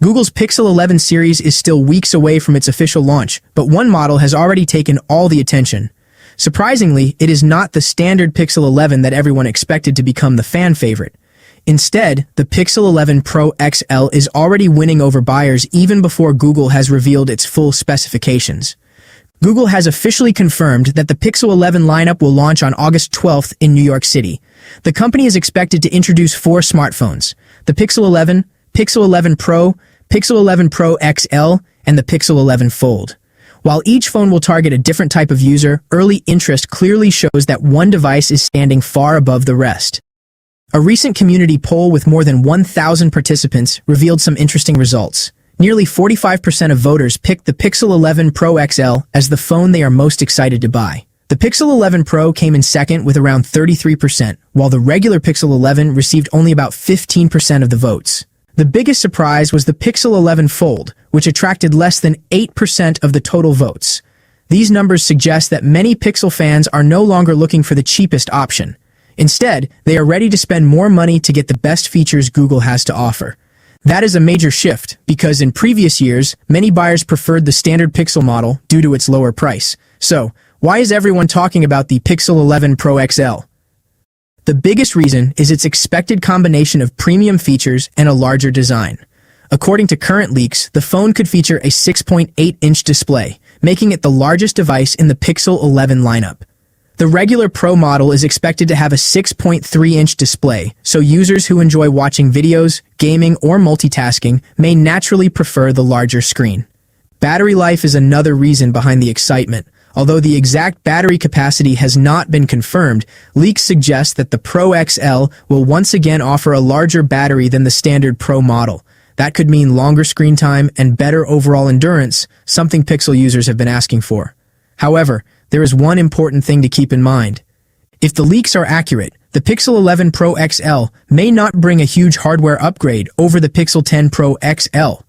Google's Pixel 11 series is still weeks away from its official launch, but one model has already taken all the attention. Surprisingly, it is not the standard Pixel 11 that everyone expected to become the fan favorite. Instead, the Pixel 11 Pro XL is already winning over buyers even before Google has revealed its full specifications. Google has officially confirmed that the Pixel 11 lineup will launch on August 12th in New York City. The company is expected to introduce 4 smartphones: the Pixel 11, Pixel 11 Pro, Pixel 11 Pro XL, and the Pixel 11 Fold. While each phone will target a different type of user, early interest clearly shows that one device is standing far above the rest. A recent community poll with more than 1,000 participants revealed some interesting results. Nearly 45% of voters picked the Pixel 11 Pro XL as the phone they are most excited to buy. The Pixel 11 Pro came in second with around 33%, while the regular Pixel 11 received only about 15% of the votes. The biggest surprise was the Pixel 11 Fold, which attracted less than 8% of the total votes. These numbers suggest that many Pixel fans are no longer looking for the cheapest option. Instead, they are ready to spend more money to get the best features Google has to offer. That is a major shift, because in previous years, many buyers preferred the standard Pixel model due to its lower price. So, why is everyone talking about the Pixel 11 Pro XL? The biggest reason is its expected combination of premium features and a larger design. According to current leaks, the phone could feature a 6.8-inch display, making it the largest device in the Pixel 11 lineup. The regular Pro model is expected to have a 6.3-inch display, so users who enjoy watching videos, gaming, or multitasking may naturally prefer the larger screen. Battery life is another reason behind the excitement. Although the exact battery capacity has not been confirmed, leaks suggest that the Pro XL will once again offer a larger battery than the standard Pro model. That could mean longer screen time and better overall endurance, something Pixel users have been asking for. However, there is one important thing to keep in mind. If the leaks are accurate, the Pixel 11 Pro XL may not bring a huge hardware upgrade over the Pixel 10 Pro XL.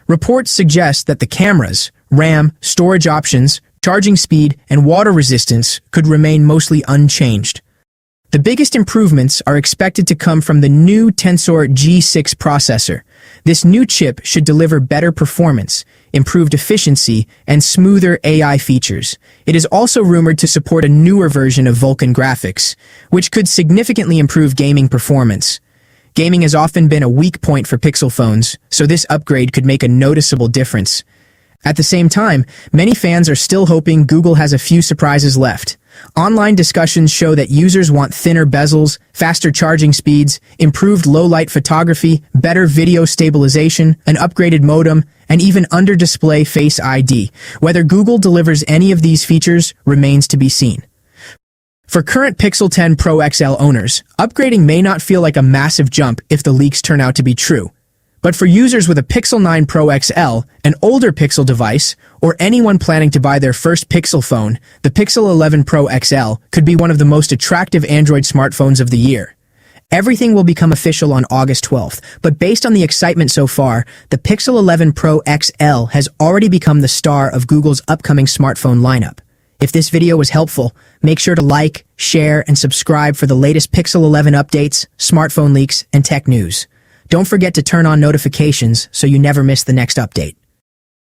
Reports suggest that the cameras, RAM, storage options, charging speed, and water resistance could remain mostly unchanged. The biggest improvements are expected to come from the new Tensor G6 processor. This new chip should deliver better performance, improved efficiency, and smoother AI features. It is also rumored to support a newer version of Vulkan graphics, which could significantly improve gaming performance. Gaming has often been a weak point for Pixel phones, so this upgrade could make a noticeable difference. At the same time, many fans are still hoping Google has a few surprises left. Online discussions show that users want thinner bezels, faster charging speeds, improved low-light photography, better video stabilization, an upgraded modem, and even under-display Face ID. Whether Google delivers any of these features remains to be seen. For current Pixel 10 Pro XL owners, upgrading may not feel like a massive jump if the leaks turn out to be true. But for users with a Pixel 9 Pro XL, an older Pixel device, or anyone planning to buy their first Pixel phone, the Pixel 11 Pro XL could be one of the most attractive Android smartphones of the year. Everything will become official on August 12th, but based on the excitement so far, the Pixel 11 Pro XL has already become the star of Google's upcoming smartphone lineup. If this video was helpful, make sure to like, share, and subscribe for the latest Pixel 11 updates, smartphone leaks, and tech news. Don't forget to turn on notifications so you never miss the next update.